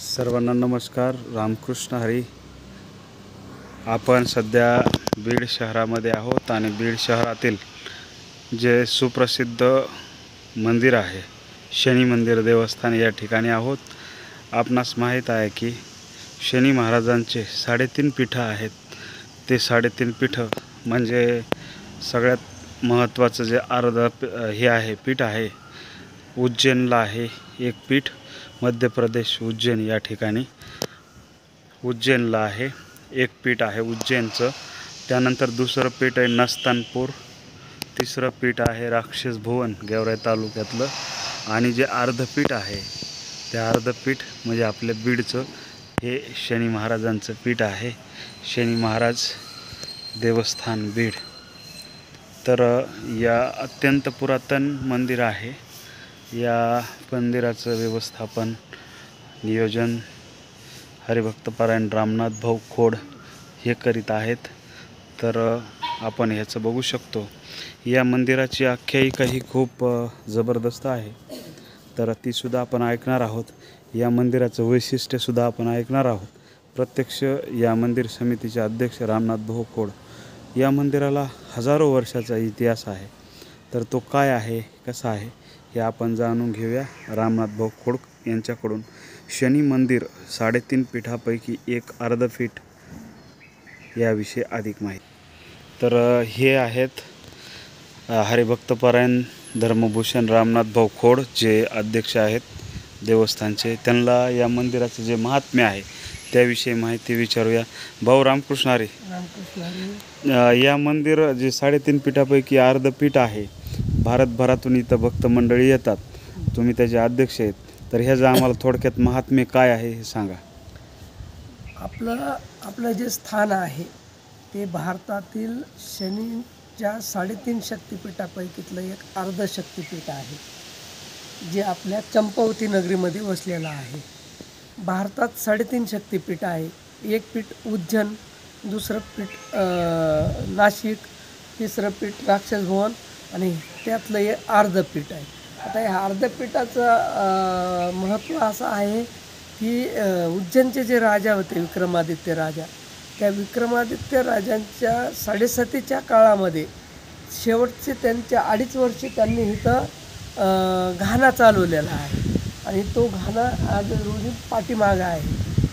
सर्वांना नमस्कार. रामकृष्ण हरी. आपण सध्या बीड शहरामध्ये आहोत आणि बीड शहरातील जे सुप्रसिद्ध मंदिर आहे शनी मंदिर देवस्थान या ठिकाणी आहोत. आपणास माहीत आहे की शनी महाराजांचे 3.5 पीठं आहेत. ते 3.5 पीठं म्हणजे सगळ्यात महत्त्वाचं जे हे आहे पीठ आहे उज्जैनला आहे एक पीठ. मध्य प्रदेश उज्जैन या ठिकाणी उज्जैनला आहे एक पीठ आहे उज्जैनचं. त्यानंतर दुसरं पीठ आहे नस्तानपूर. तिसरं पीठ आहे राक्षस भुवन गेवराई तालुक्यातलं. आणि जे अर्धपीठ आहे ते अर्धपीठ म्हणजे आपल्या बीडचं हे शनी महाराजांचं पीठ आहे. शनी महाराज देवस्थान बीड. तर या अत्यंत पुरातन मंदिर आहे. या मंदिराचं व्यवस्थापन नियोजन हरिभक्तपरायण रामनाथ भाऊ खोड हे करीत आहेत. तर आपण ह्याचं बघू शकतो. या मंदिराची आख्यायिका ही खूप जबरदस्त आहे. तर तीसुद्धा आपण ऐकणार आहोत. या मंदिराचं वैशिष्ट्यसुद्धा आपण ऐकणार आहोत. प्रत्यक्ष या मंदिर समितीचे अध्यक्ष रामनाथ भाऊ खोड. या मंदिराला हजारो वर्षाचा इतिहास आहे. तर तो काय आहे कसा आहे हे आपण जाणून घेऊया रामनाथ भाऊ खोड यांच्याकडून. शनी मंदिर 3.5 पीठापैकी एक अर्धपीठ याविषयी अधिक माहिती. तर हे आहेत हरिभक्तपरायण धर्मभूषण रामनाथ भाऊ खोड जे अध्यक्ष आहेत देवस्थानचे. त्यांना या मंदिराचं जे महात्म्य आहे त्याविषयी माहिती विचारूया. भाऊ रामकृष्ण हरी. या मंदिर जे 3.5 पीठापैकी अर्धपीठ आहे, भारतभरातून इथं भक्त मंडळी येतात. तुम्ही त्याचे अध्यक्ष आहेत. तर ह्याचं आम्हाला थोडक्यात महात्म्य काय आहे हे सांगा. आपलं जे स्थान आहे ते भारतातील शनीच्या 3.5 शक्तिपीठापैकीतलं एक अर्धशक्तिपीठ आहे जे आपल्या चंपावती नगरीमध्ये वसलेलं आहे. भारतात 3.5 शक्तिपीठ आहे. एक पीठ उज्जैन, दुसरं पीठ नाशिक, तिसरं पीठ राक्षस भुवन आणि त्यातलं हे अर्धपीठ आहे. आता या अर्धपीठाचं महत्त्व असं आहे की उज्जैनचे जे राजा होते विक्रमादित्य राजा, त्या विक्रमादित्य राजांच्या 7.5च्या काळामध्ये शेवटचे त्यांच्या 2.5 वर्षी त्यांनी इथं घाणा चालवलेला आहे. आणि तो घाणा आज रोजी पाठीमागं आहे.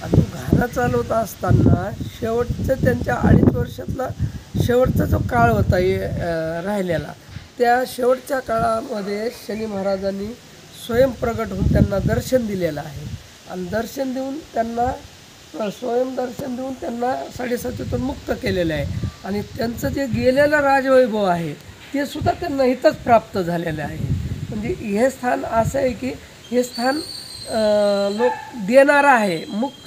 आणि तो घाणा चालवत असताना शेवटचं त्यांच्या 2.5 वर्षातला शेवटचा जो काळ होता राहिलेला, त्या शेवटच्या काळामध्ये शनी महाराजांनी स्वयंप्रगट होऊन त्यांना दर्शन दिलेलं आहे. आणि दर्शन देऊन त्यांना स्वयंदर्शन देऊन त्यांना 7.5तून मुक्त केलेलं आहे. आणि त्यांचं जे गेलेलं राजवैभव आहे ते सुद्धा त्यांना इथंच प्राप्त झालेलं आहे. म्हणजे हे स्थान असं आहे की हे स्थान लोक देणारं आहे,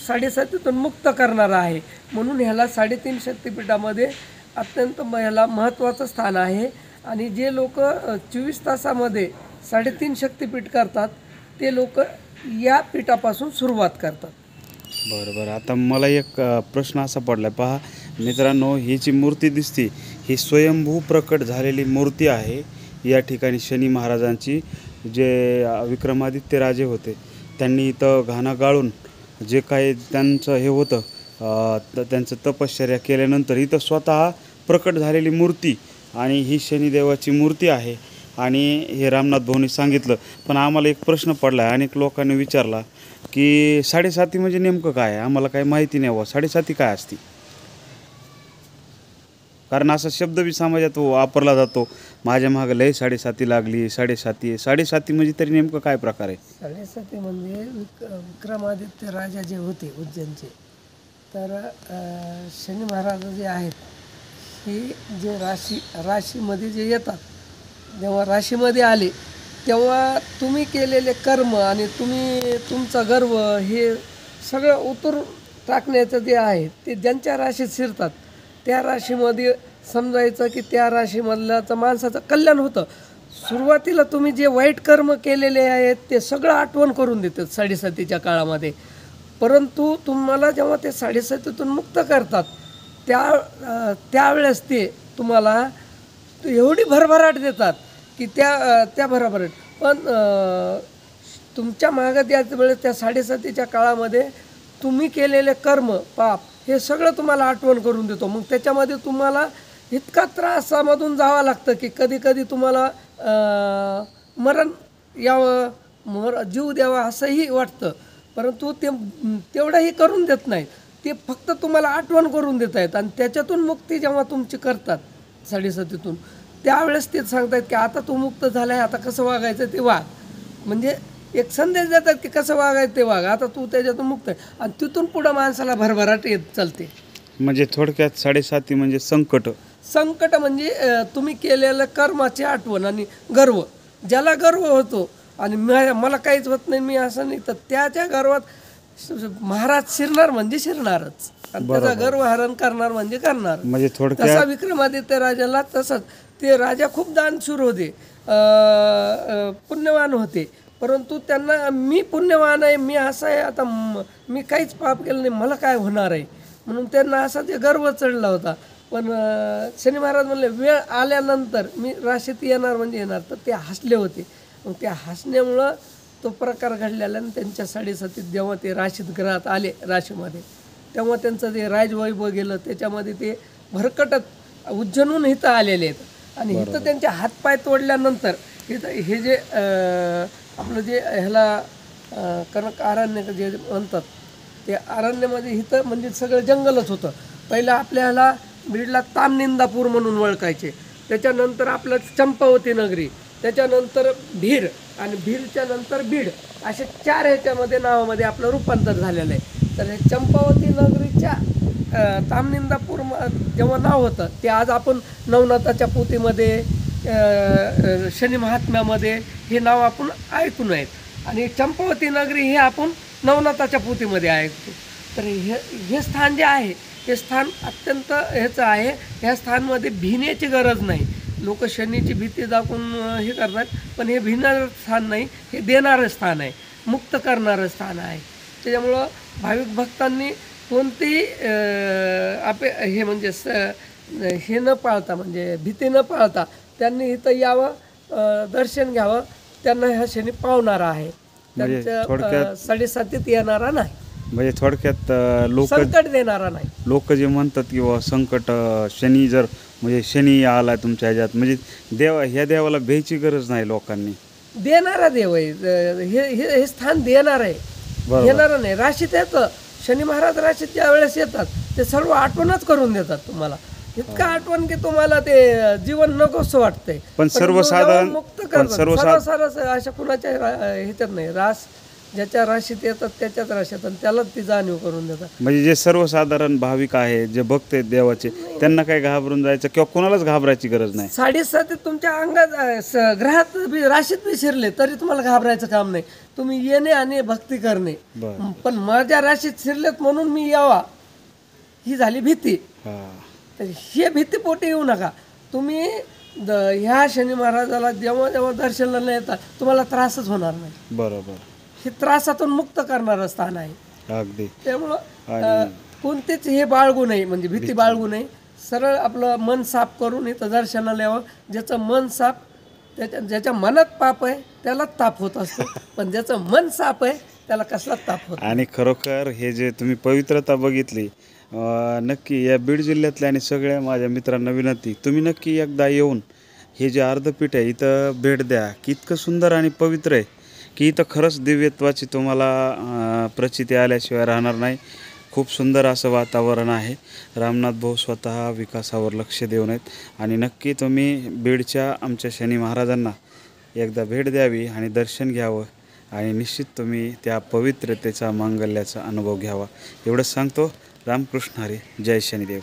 7.5तून मुक्त करणारं आहे. म्हणून ह्याला 3.5 शक्तिपीठामध्ये अत्यंत ह्याला महत्त्वाचं स्थान आहे. आणि जे लोक 24 तासामध्ये 3.5 शक्तिपीठ करतात ते लोक या पीठापासून सुरुवात करतात. बरं. आता मला एक प्रश्न असा पडला. पहा मित्रांनो, ही जी मूर्ती दिसते ही स्वयंभू प्रकट झालेली मूर्ती आहे. या ठिकाणी शनी महाराजांची जे विक्रमादित्य राजे होते त्यांनी इथं घाणा गाळून जे काही त्यांचं हे होतं त्यांचं तपश्चर्या केल्यानंतर इथं स्वतः प्रकट झालेली मूर्ती आणि ही शनिदेवाची मूर्ती आहे. आणि हे रामनाथ भाऊंनी सांगितलं. पण आम्हाला एक प्रश्न पडला आहे, अनेक लोकांनी विचारला की 7.5 म्हणजे नेमकं काय? आम्हाला काही माहिती नाही व 7.5 काय असते. कारण असा शब्द बी समाजात वापरला जातो, माझ्या मागं लय 7.5 लागली, 7.5 म्हणजे तरी नेमकं काय प्रकार आहे? 7.5 म्हणजे विक्रमादित्य राजा जे होते उज्जैनचे, तर शनी महाराज जे आहेत हे जे राशीमध्ये जे येतात, जेव्हा राशीमध्ये आले तेव्हा तुम्ही केलेले कर्म आणि तुमचा गर्व हे सगळं उतरून टाकण्याचं जे आहे ते ज्यांच्या राशीत शिरतात त्या राशीमध्ये समजायचं की त्या राशीमधल्याचं माणसाचं कल्याण होतं. सुरुवातीला तुम्ही जे वाईट कर्म केलेले आहेत ते सगळं आठवण करून देतात 7.5च्या काळामध्ये. परंतु तुम्हाला जेव्हा ते 7.5तून मुक्त करतात त्यावेळेस ते तुम्हाला एवढी भरभराट देतात की त्या भरभराट. पण तुमच्या मागं त्याच वेळेस त्या 7.5च्या काळामध्ये तुम्ही केलेले कर्म पाप हे सगळं तुम्हाला आठवण करून देतो. मग त्याच्यामध्ये तुम्हाला इतका त्रासामधून जावं लागतं की कधी कधी तुम्हाला मरण यावं, जीव द्यावा असंही वाटतं. परंतु ते तेवढंही करून देत नाहीत. ते फक्त तुम्हाला आठवण करून देत आहेत. आणि त्याच्यातून मुक्ती जेव्हा तुमची करतात 7.5तून, त्यावेळेस ते सांगतात की आता तू मुक्त झाला आहे, आता कसं वागायचं ते वाग. म्हणजे एक संदेश देतात की कसं वागायचं ते वाग, आता तू त्याच्यातून मुक्त आहे. आणि तिथून पुढं माणसाला भरभराट येत चालते. म्हणजे थोडक्यात 7.5 म्हणजे संकट म्हणजे तुम्ही केलेलं कर्माची आठवण आणि गर्व. ज्याला गर्व होतो आणि मला काहीच होत नाही, मी असं नाही, तर त्याच्या गर्वात महाराज शिरणार म्हणजे शिरणारच. आणि त्याचा गर्व हरण करणार म्हणजे करणार. म्हणजे थोडक्यात तसा विक्रमादित्य राजाला तसंच. ते राजा खूप दानशूर होते, पुण्यवान होते. परंतु त्यांना मी पुण्यवान आहे, मी असं आहे, आता मी काहीच पाप केलं नाही, मला काय होणार आहे म्हणून त्यांना असा ते गर्व चढला होता. पण शनी महाराज म्हणले वेळ आल्यानंतर मी राशीत येणार म्हणजे येणार. तर ते हसले होते. मग त्या हसण्यामुळं तो प्रकार घडलेला. आणि त्यांच्या 7.5 जेव्हा ते राशीत ग्रहात आले राशीमध्ये, तेव्हा त्यांचं ते राजवैभव गेलं. त्याच्यामध्ये ते भरकटत उज्जैनहून इथं आलेले आहेत. आणि इथं त्यांचे हातपाय तोडल्यानंतर इथं हे जे आपलं जे ह्याला कनक अरण्य जे म्हणतात, ते अरण्यामध्ये इथं म्हणजे सगळं जंगलच होतं. पहिलं आपल्याला बीडला तामनिंदापूर म्हणून ओळखायचे. त्याच्यानंतर आपलं चंपावती नगरी, त्याच्यानंतर भीड, आणि भीडच्या नंतर बीड, असे 4 ह्याच्यामध्ये नावामध्ये आपलं रूपांतर झालेलं आहे. तर हे चंपावती नगरीच्या तामनिंदापूर जेव्हा नाव होतं, ते आज आपण नवनाथाच्या पोथीमध्ये, शनी महात्म्यामध्ये हे नाव आपण ऐकून आहेत. आणि चंपावती नगरी हे आपण नवनाथाच्या पोथीमध्ये ऐकतो. तर हे स्थान जे आहे, हे स्थान अत्यंत ह्याचं आहे. ह्या स्थानमध्ये भिण्याची गरज नाही. लोक शनीची भीती दाखवून हे करतात, पण हे भिणारं स्थान नाही, हे देणारं स्थान आहे, मुक्त करणारं स्थान आहे. त्याच्यामुळं भाविक भक्तांनी कोणतेही हे म्हणजे हे न पाळता, म्हणजे भीती न पाळता त्यांनी इथं यावं, दर्शन घ्यावं. त्यांना ह्या शनी पावणारा आहे, त्यांच्या 7.5 येणारा नाही. म्हणजे थोडक्यात लोक संकट देणारा नाही. लोक जे म्हणतात की बाबा संकट शनी जर म्हणजे शनी आला तुमच्या ह्याच्यात, म्हणजे ह्या देवाला भ्यायची गरज नाही लोकांनी. देणारा देव आहे हे स्थान देणार आहे, येणार नाही. राशीत येतं शनी महाराज, राशीत ज्या वेळेस येतात ते सर्व आठवणच करून देतात तुम्हाला. इतकं आठवण की तुम्हाला ते जीवन नकोसं वाटतंय. पण सर्वसाधारण मुक्त करतात. अशा कुणाच्या ह्याच्यात नाही. रास ज्याच्या राशीत येतात त्याच्याच राशीत, आणि त्यालाच ती जाणीव करून देतात. म्हणजे जे सर्वसाधारण भाविक आहे, जे भक्त आहेत देवाचे, त्यांना काही घाबरून जायचं किंवा कोणालाच घाबरायची गरज नाही. 7.5 तुमच्या अंगात ग्रहात राशीत बी शिरले तरी तुम्हाला घाबरायचं काम नाही. तुम्ही येणे आणि भक्ती करणे. पण माझ्या राशीत शिरलेत म्हणून मी यावा, ही झाली भीती. तर हे भीतीपोटी येऊ नका तुम्ही. ह्या शनी महाराजाला जेव्हा जेव्हा दर्शनाला येतात तुम्हाला त्रासच होणार नाही. बरोबर. हे त्रासातून मुक्त करणारं स्थान आहे. अगदी. त्यामुळं कोणतेच हे बाळगू नये, म्हणजे भीती बाळगू नये. सरळ आपलं मन साफ करून इथं दर्शनाला यावं. ज्याचं मन साफ, ज्याच्या मनात पाप आहे त्यालाच ताप होत असतो, पण ज्याचं मन साफ आहे त्याला कसलाच ताप होत. आणि खरोखर हे जे तुम्ही पवित्रता बघितली, नक्की या बीड जिल्ह्यातल्या आणि सगळ्या माझ्या मित्रांना विनंती, तुम्ही नक्की एकदा येऊन हे जे अर्धपीठ आहे इथं भेट द्या. की इतकं सुंदर आणि पवित्र आहे की इथं खरंच दिव्यत्वाची तुम्हाला प्रचिती आल्याशिवाय राहणार नाही. खूप सुंदर असं वातावरण आहे. रामनाथ भाऊ स्वतः विकासावर लक्ष देऊन आहेत. आणि नक्की तुम्ही बीडच्या आमच्या शनी महाराजांना एकदा भेट द्यावी आणि दर्शन घ्यावं, आणि निश्चित तुम्ही त्या पवित्रतेचा, मांगल्याचा अनुभव घ्यावा. एवढंच सांगतो. रामकृष्ण हरी. जय शनिदेव.